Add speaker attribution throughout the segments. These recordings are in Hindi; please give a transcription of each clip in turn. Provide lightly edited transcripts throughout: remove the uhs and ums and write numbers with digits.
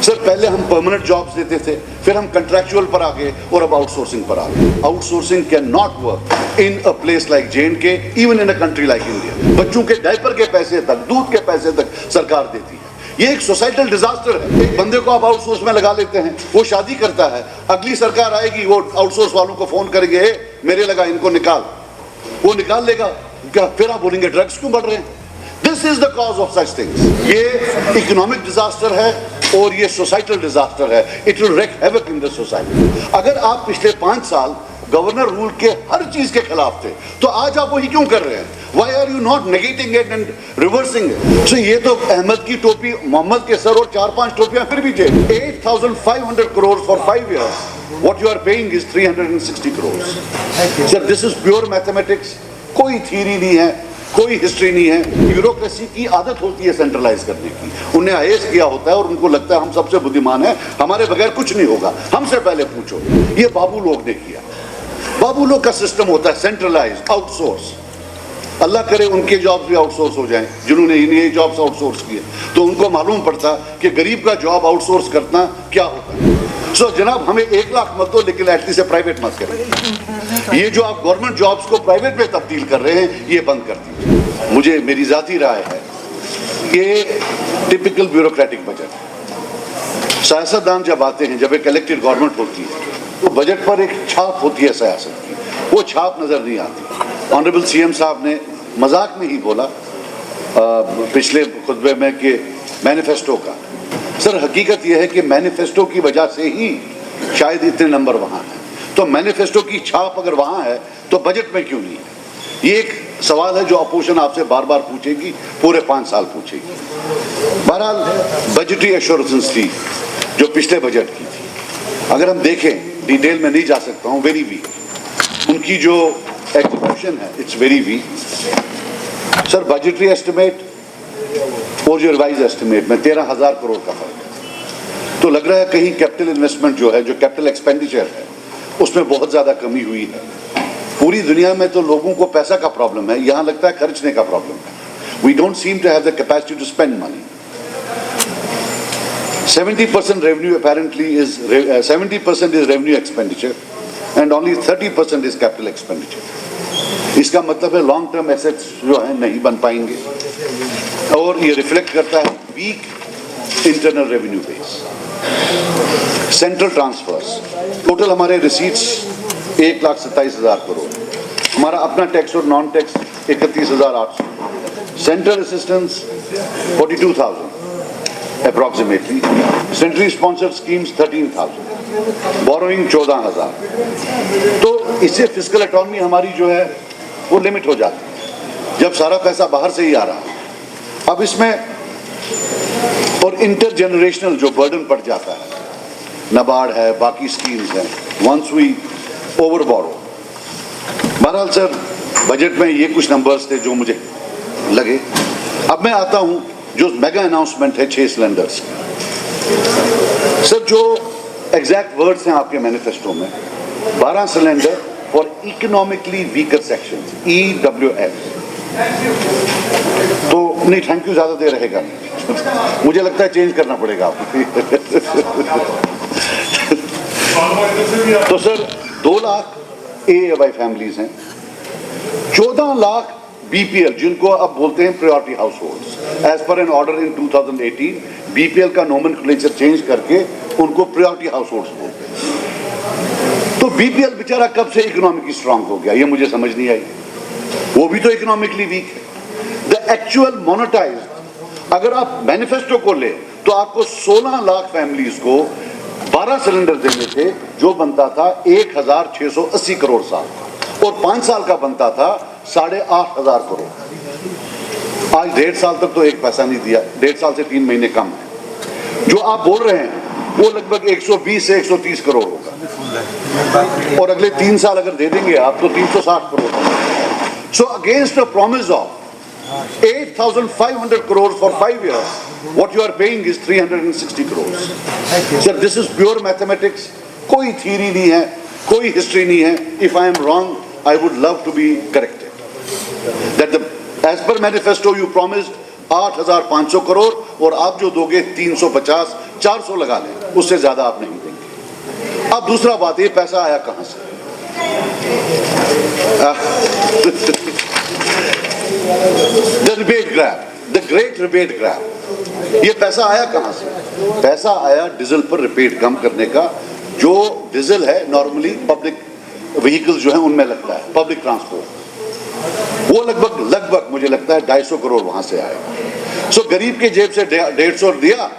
Speaker 1: सर पहले हम परमानेंट जॉब्स देते थे, फिर हम कंट्रैक्चुअल पर आ गए और अब आउटसोर्सिंग पर आ गए। Outsourcing can not work in a place like J&K, even in a country like India. बच्चों के डायपर के पैसे तक, दूध के पैसे तक सरकार देती है। ये एक सोसाइटल डिजास्टर है। एक बंदे को आप आउटसोर्स में लगा लेते हैं, वो शादी करता है, अगली सरकार आएगी, वो आउटसोर्स वालों को फोन करेंगे, मेरे लगा इनको निकाल, वो निकाल लेगा क्या? फिर आप बोलेंगे ड्रग्स क्यों बढ़ रहे हैं? This is the cause of such things. ये इकोनॉमिक डिजास्टर है और ये सोसाइटल डिजास्टर है। It will wreak havoc in the society. अगर आप पिछले 5 साल गवर्नर रूल के हर चीज के खिलाफ थे, तो आज आप वही क्यों कर रहे हैं? Why are you not negating it and reversing it? So ये तो अहमद की टोपी मोहम्मद के सर और 4-5 टोपियां फिर भी थे। 8,500 crores for 5 years. What you are paying is 360 crores. Sir, this is pure mathematics. कोई थ्योरी नहीं है, कोई हिस्ट्री नहीं है। ब्यूरोक्रेसी की आदत होती है सेंट्रलाइज करने की। उन्हें आईएएस किया होता है और उनको लगता है हम सबसे बुद्धिमान हैं, हमारे बगैर कुछ नहीं होगा, हमसे पहले पूछो। ये बाबू लोग ने किया। बाबू लोग का सिस्टम होता है सेंट्रलाइज, आउटसोर्स। अल्लाह करे उनके जॉब्स भी आउटसोर्स हो जाएं, जिन्होंने ये जॉब्स आउटसोर्स किए, तो उनको मालूम पड़ता कि गरीब का जॉब आउटसोर्स करना क्या होता है। सो जनाब, हमें 1 लाख मत दो, लेकिन एटलीस्ट प्राइवेट मत करें। ये जो आप गवर्नमेंट जॉब्स को प्राइवेट में तब्दील कर रहे हैं, ये बंद कर दीजिए। मुझे मेरी जाती राय है कि टिपिकल ब्यूरोक्रेटिक बजट। सियासतदान जब आते हैं, जब एक इलेक्टेड गवर्नमेंट होती है, तो बजट पर एक छाप होती है सियासत की, वो छाप नजर नहीं आती। ऑनरेबल सीएम साहब ने मजाक में ही बोला पिछले खुतबे में कि मैनिफेस्टो का। सर हकीकत यह है कि मैनिफेस्टो की वजह से ही शायद इतने नंबर वहाँ हैं। तो मैनिफेस्टो की छाप अगर वहाँ है तो बजट में क्यों नहीं है? ये एक सवाल है जो अपोजिशन आपसे बार बार पूछेगी, पूरे 5 साल पूछेगी। बहरहाल बजटरी एश्योरेंस थी जो पिछले बजट की थी, अगर हम देखें, डिटेल में नहीं जा सकता हूँ, वेरी वीक। उनकी जो एग्जीक्यूशन है, it's very weak. Sir budgetary estimate और जो रिवाइज एस्टिमेट में 13,000 करोड़ का फर्क है। तो लग रहा है कहीं कैपिटल इन्वेस्टमेंट जो है, जो कैपिटल एक्सपेंडिचर है, उसमें बहुत ज़्यादा कमी हुई है। पूरी दुनिया में तो लोगों को पैसा का प्रॉब्लम है, यहाँ लगता है खर्चने का प्रॉब्लम है। We don't seem to have the capacity to spend money. 70% revenue apparently is 70% is revenue expenditure and only 30% is capital expenditure. इसका मतलब है लॉन्ग टर्म एसेट्स जो है नहीं बन पाएंगे और ये रिफ्लेक्ट करता है weak internal revenue base. Central transfers, total हमारे रिसीट्स 1,27,000 करोड़, हमारा अपना टैक्स और non tax 31,800, central assistance 42,000 approximately, centrally sponsored schemes 13,000, borrowing 14,000। तो इससे फिस्कल इकोनॉमी हमारी जो है वो लिमिट हो जाती है, जब सारा पैसा बाहर से ही आ रहा है। अब इसमें और इंटरजेनरेशनल जो बर्डन पड़ जाता है, नाबार्ड है, बाकी स्कीम्स हैं, वंस वी ओवर बोरो। बहरहाल सर बजट में ये कुछ नंबर्स थे जो मुझे लगे। अब मैं आता हूँ जो मेगा अनाउंसमेंट है 6 सिलेंडर्स की। सर जो एग्जैक्ट वर्ड्स हैं आपके मैनिफेस्टो में, 12 cylinder for economically weaker section, EWS। तो नहीं, थैंक यू ज्यादा देर रहेगा नहीं, मुझे लगता है चेंज करना पड़ेगा आपको। तो सर 2 लाख AAY फैमिलीज हैं, 14 लाख BPL जिनको अब बोलते हैं priority households. As per an order in 2018 BPL का नोमेनक्लेचर चेंज करके उनको प्रायोरिटी हाउस होल्ड्स बोलते हैं। तो BPL बेचारा कब से इकोनॉमिकली स्ट्रांग हो गया, ये मुझे समझ नहीं आई। वो भी तो इकोनॉमिकली वीक है। द एक्चुअल मोनेटाइज्ड, अगर आप मैनिफेस्टो को ले तो आपको 16 लाख फैमिलीज को 12 सिलेंडर देने थे, जो बनता था 1,680 करोड़ साल, और 5 साल का बनता था 8,500 करोड़। आज 1.5 साल तक तो 1 पैसा नहीं दिया, 1.5 साल से 3 महीने कम है। जो आप बोल रहे हैं वो लगभग 120 से 130 करोड़ होगा, और अगले 3 साल अगर दे देंगे आप तो 360 करोड़ होगा। So against a promise of 8,500 crores for 5 years, what you are paying is 360 crores. Sir, this is pure mathematics. कोई थ्योरी नहीं है, कोई हिस्ट्री नहीं है। If I am wrong, I would love to be corrected. That as per manifesto you promised 8,500 crore, और आप जो दोगे 350, 400 लगा लें, उससे ज्यादा आप नहीं देंगे। अब दूसरा बात, ये पैसा आया कहां से? The rebate grab, the great rebate grab, ये पैसा आया कहां से? पैसा आया डीजल पर रिबेट कम करने का। जो डीजल है नॉर्मली पब्लिक व्हीकल्स जो है उनमें लगता है, पब्लिक ट्रांसपोर्ट, वो लगभग मुझे लगता है 250 करोड़ वहां से आएगा। सो गरीब के जेब से 150 दिया,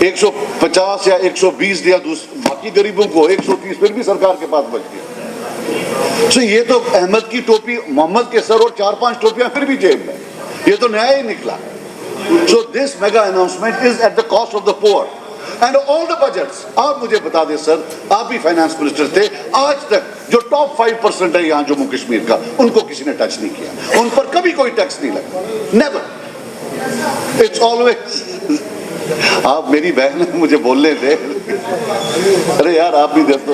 Speaker 1: 150 या 120 दिया बाकी गरीबों को, 130 फिर भी सरकार के पास बच गया। सो ये तो अहमद की टोपी मोहम्मद के सर और 4-5 टोपियां फिर भी जेब में, ये तो न्याय ही निकला। So this mega announcement is at the cost of the poor and all the budgets. आप मुझे बता दें सर, आप भी फाइनेंस मिनिस्टर थे, आज तक जो टॉप 5% है यहाँ जम्मू कश्मीर का, उनको किसी ने टच नहीं किया, उन पर कभी कोई टैक्स नहीं लगा, नेवर। इट्स ऑलवेज, आप मेरी बहन है, मुझे बोलने दे। अरे यार आप भी दे दो,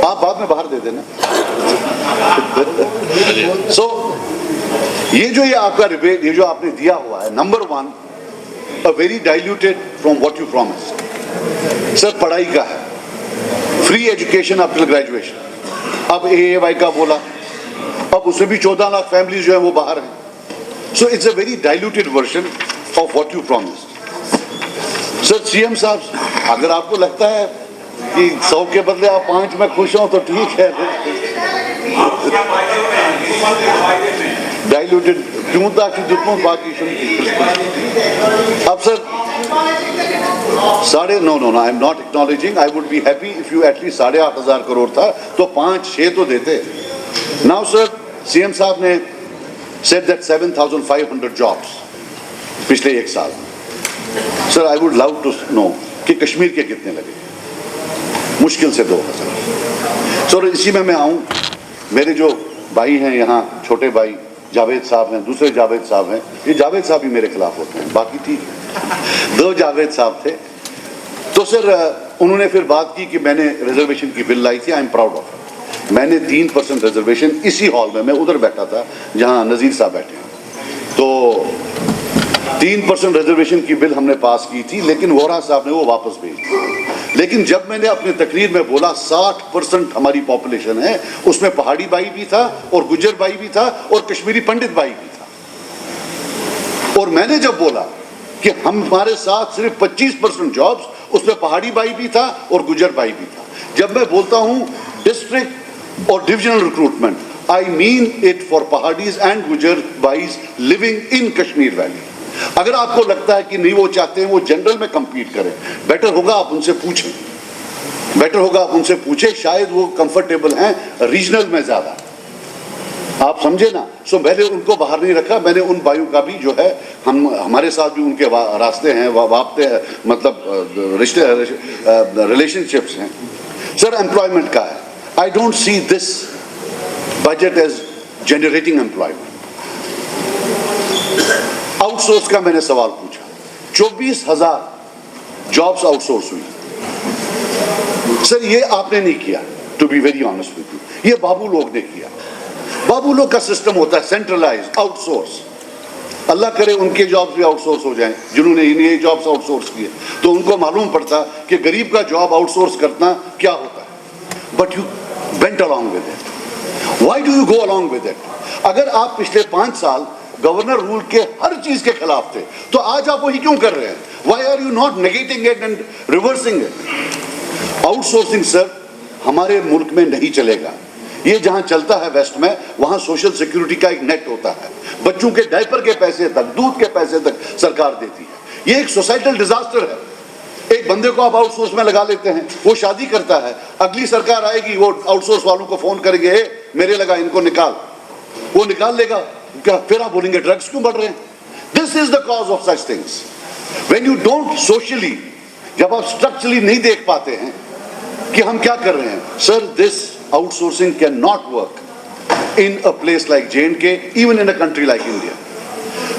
Speaker 1: आप बाद में बाहर दे देना। सो ये आपका रिबेट, ये जो आपने दिया हुआ है, number 1 a very diluted from what you promised. Sir पढ़ाई का है, free education up till graduation, अब AAY का बोला, अब उसमें भी 14 लाख फैमिली जो है वो बाहर हैं। So it's a very diluted version of what you promised. Sir CM साहब, अगर आपको लगता है कि 100 के बदले आप 5 में खुश हो तो ठीक है। डाइल्यूटेड क्यों था कि जितना बाकी अब sir no I am not acknowledging, I would be happy if you at least 8,500 crore था तो 5-6 तो देते। नाउ सर CM साहब ने said that 7,500 jobs पिछले 1 साल में। Sir I would love to know कि कश्मीर के कितने लगे, मुश्किल से 2,000। सर इसी में मैं आऊं, मेरे जो भाई हैं यहाँ, छोटे भाई जावेद साहब हैं, दूसरे जावेद साहब हैं, ये जावेद साहब ही मेरे खिलाफ होते हैं, बाकी ठीक है। 2 जावेद साहब थे, तो सर उन्होंने फिर बात की कि मैंने रिजर्वेशन की बिल लाई थी, I am proud of it. मैंने 3% रिजर्वेशन इसी हॉल में, मैं उधर बैठा था जहां नजीर साहब बैठे हैं, तो 3% रिजर्वेशन की बिल हमने पास की थी, लेकिन वोरा साहब ने वो वापस भेज दी। लेकिन जब मैंने अपनी तकरीर में बोला 60% हमारी पॉपुलेशन है, उसमें पहाड़ी भाई भी था और गुज्जर भाई भी था और कश्मीरी पंडित भाई भी था, और मैंने जब बोला कि हमारे साथ सिर्फ 25% जॉब्स, उसमें पहाड़ी भाई भी था और गुज्जर भाई भी था। जब मैं बोलता हूं डिस्ट्रिक्ट और divisional recruitment, I mean it for Paharis and Gujjar bhais living in Kashmir valley. अगर आपको लगता है कि नहीं वो चाहते हैं वो जनरल में compete करें, बेटर होगा आप उनसे पूछें, शायद वो कंफर्टेबल हैं रीजनल में ज्यादा, आप समझे ना। सो मैंने उनको बाहर नहीं रखा, मैंने उन भाइयों का भी जो है, हमारे साथ भी उनके रास्ते हैं, वापते हैं, मतलब रिश्ते रिलेशनशिप्स हैं। सर एम्प्लॉयमेंट का है, I don't see this budget as generating employment. Outsource का मैंने सवाल पूछा, 24,000 जॉब्स आउटसोर्स हुई। सर ये आपने नहीं किया, to be very honest with you, ये बाबू लोग ने किया। बाबू लोग का सिस्टम होता है सेंट्रलाइज आउटसोर्स, अल्लाह करे उनके जॉब्स भी आउटसोर्स हो जाएं, जिन्होंने ये जॉब्स आउटसोर्स किए, तो उनको मालूम पड़ता कि गरीब का जॉब आउटसोर्स करना क्या होता है। But you went along with it. Why do you go along with it? अगर आप पिछले 5 साल गवर्नर रूल के हर चीज के खिलाफ थे, तो आज आप वही क्यों कर रहे हैं? Why are you not negating it and reversing it? Outsourcing sir हमारे मुल्क में नहीं चलेगा। ये जहां चलता है वेस्ट में, वहां सोशल सिक्योरिटी का एक नेट होता है, बच्चों के डायपर के पैसे तक, दूध के पैसे तक सरकार देती है। ये एक सोसाइटल डिजास्टर है। एक बंदे को आप आउटसोर्स में लगा लेते हैं, वो शादी करता है, अगली सरकार आएगी, वो आउटसोर्स वालों को फोन करेंगे, मेरे लगा इनको निकाल, वो निकाल लेगा, क्या फिर आप बोलेंगे ड्रग्स क्यों बढ़ रहे हैं? This is the cause of such things. When you don't socially, जब आप स्ट्रक्चरली नहीं देख पाते हैं कि हम क्या कर रहे हैं, sir this outsourcing can not work in a place like J&K, even in a country like India.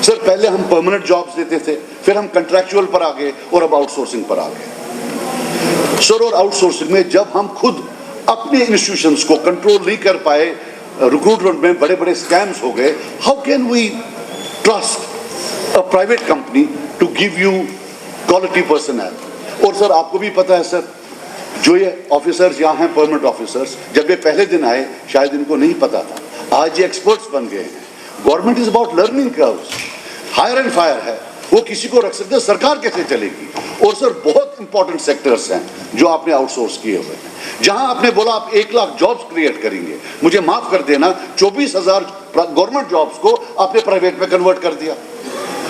Speaker 1: Sir पहले हम परमानेंट जॉब्स देते थे, फिर हम कंट्रैक्चुअल पर आ गए और अब आउटसोर्सिंग पर आ गए। सर और आउटसोर्सिंग में जब हम खुद अपने इंस्टीट्यूशंस को कंट्रोल नहीं कर पाए, रिक्रूटमेंट में बड़े बड़े स्कैम्स हो गए, how can we trust a private company to give you quality personnel. और सर आपको भी पता है सर, जो ये ऑफिसर्स यहाँ हैं परमानेंट ऑफिसर्स, जब ये पहले दिन आए शायद इनको नहीं पता था, आज ये एक्सपर्ट्स बन गए हैं. Government is about learning curves, hire and fire है, वो किसी को रख सकते हैं, सरकार कैसे चलेगी. और सर बहुत इंपॉर्टेंट सेक्टर्स हैं जो आपने आउटसोर्स किए हुए हैं. जहां आपने बोला आप 1 लाख जॉब्स क्रिएट करेंगे, मुझे माफ कर देना 24,000 गवर्नमेंट जॉब्स को आपने प्राइवेट में कन्वर्ट कर दिया.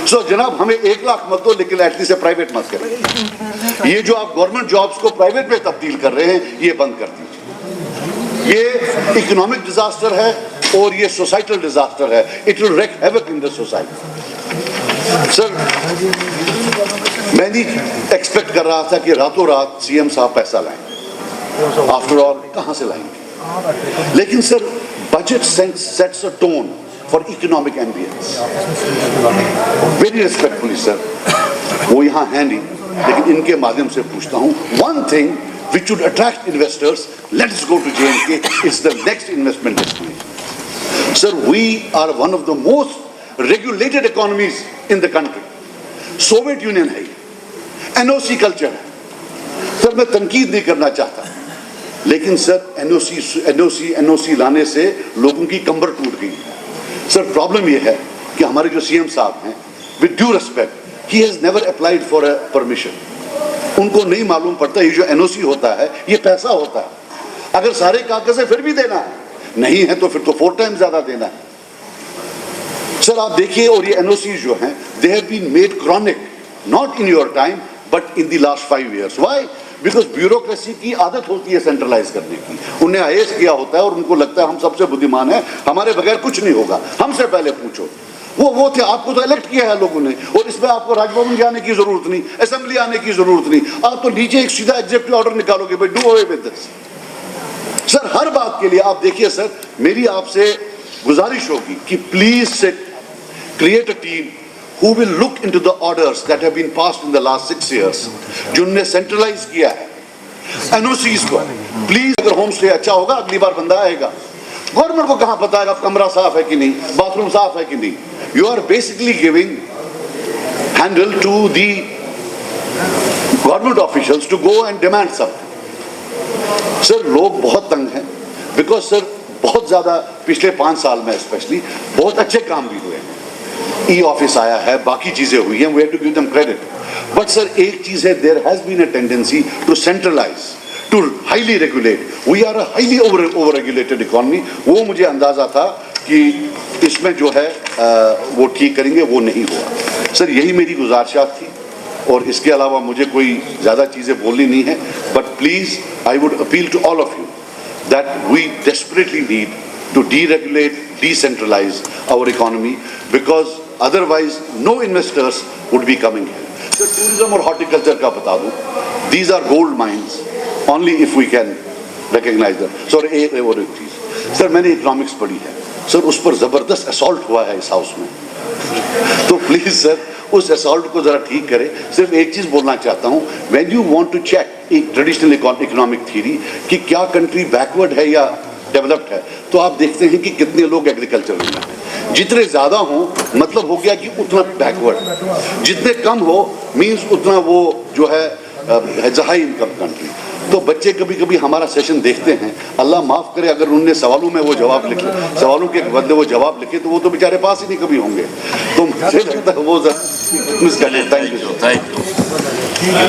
Speaker 1: सो जनाब हमें 1 लाख मत दो, लेकिन एटलीस्ट प्राइवेट मत करें. ये जो आप गवर्नमेंट जॉब्स को प्राइवेट में तब्दील कर रहे हैं, ये बंद कर दीजिए. ये इकोनॉमिक डिजास्टर है और ये सोसाइटल डिजास्टर है. It will wreak havoc in the society. Sir मैं नहीं एक्सपेक्ट कर रहा था कि रातों रात सीएम साहब पैसा लाएंगे. आफ्टर ऑल कहां से लाएंगे? लेकिन sir budget sets a tone for economic ambience. Very respectfully sir, वो यहाँ है नहीं, लेकिन इनके माध्यम से पूछता हूँ, one thing which should attract investors, let's go to J&K, it's the next investment destination. Sir, we are one of the most regulated economies in the country. Soviet union है, एनओसी कल्चर है. सर मैं तनकीद नहीं करना चाहता, लेकिन सर एनओसी लाने से लोगों की कंबर टूट गई. सर प्रॉब्लम यह है कि हमारे जो सीएम साहब हैं, with due respect, he has never applied for a permission. उनको नहीं मालूम पड़ता ये जो एनओसी होता है ये पैसा होता है. अगर सारे कागज है फिर भी देना है, नहीं है तो फिर तो 4 टाइम्स ज्यादा देना है. सर आप देखिए, और ये एनओसी जो हैं, they have been made chronic, not in your time but in the last 5 years. Why? Because bureaucracy की आदत होती है सेंट्रलाइज करने की. उन्हें आईएएस किया होता है और उनको लगता है हम सबसे बुद्धिमान हैं, हमारे बगैर कुछ नहीं होगा, हमसे पहले पूछो. वो थे, आपको तो इलेक्ट किया है लोगों ने, और इसमें आपको राजभवन जाने की जरूरत नहीं, असेंबली आने की जरूरत नहीं. आप तो नीचे एक सीधा एग्जीक्यूटिव ऑर्डर निकालोगे, भाई do away with this. Sir हर बात के लिए आप देखिए सर, मेरी आपसे गुजारिश होगी कि please sit, create a team who will look into the orders that have been passed in the last 6 years, जिनने सेंट्रलाइज किया है एनओसीज को. प्लीज अगर होम स्टे अच्छा होगा, अगली बार बंदा आएगा. गवर्नमेंट को कहां पता है कमरा साफ है कि नहीं, बाथरूम साफ है कि नहीं. You are basically giving handle to the government officials to go and demand something. Sir लोग बहुत तंग हैं, बिकॉज सर बहुत ज्यादा पिछले 5 साल में स्पेशली बहुत अच्छे काम भी हुए हैं. ई ऑफिस आया है, बाकी चीजें हुई हैं, we have to give them credit. But sir एक चीज है, there has been a tendency to centralise, to highly regulate. We are a highly over regulated economy. वो मुझे अंदाजा था कि इसमें जो है वो ठीक करेंगे, वो नहीं हुआ. सर यही मेरी गुजारिशात थी, और इसके अलावा मुझे कोई ज़्यादा चीज़ें बोलनी नहीं है. But please I would appeal to all of you that we desperately need to deregulate, decentralize our economy, because otherwise no investors would be coming here. So tourism और horticulture का बता दूं, these are gold mines only if we can recognize them. So एक चीज सर, मैंने इकोनॉमिक्स पढ़ी है सर, उस पर जबरदस्त असॉल्ट हुआ है इस हाउस में, तो प्लीज सर उस असॉल्ट को जरा ठीक करें. सिर्फ एक चीज बोलना चाहता हूं, when you want to check एक ट्रेडिशनल इकोनॉमिक थ्योरी कि क्या कंट्री बैकवर्ड है या डेवलप्ड है, तो आप देखते हैं कि कितने लोग एग्रीकल्चर में हैं. जितने ज्यादा हो मतलब हो गया कि उतना बैकवर्ड, जितने कम हो मींस उतना वो जो है हाई इनकम कंट्री. तो बच्चे कभी कभी हमारा सेशन देखते हैं, अल्लाह माफ करे अगर उनने सवालों में वो जवाब लिखे, सवालों के बदले वो जवाब लिखे, तो वो तो बेचारे पास ही नहीं कभी होंगे. तो मुझे लगता है वो मिस कर. Thank you.